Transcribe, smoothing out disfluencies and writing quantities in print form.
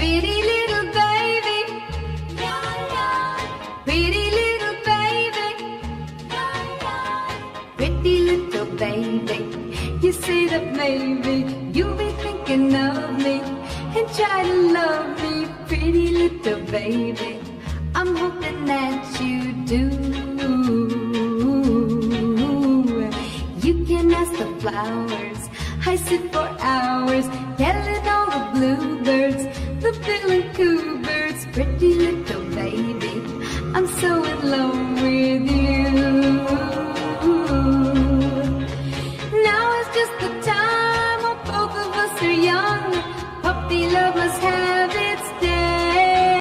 Pretty little baby, pretty little baby, pretty little baby. You say that maybe you'll be thinking of me and try to love me, pretty little baby. I'm hoping that you do. You can ask the flowers, I sit for hours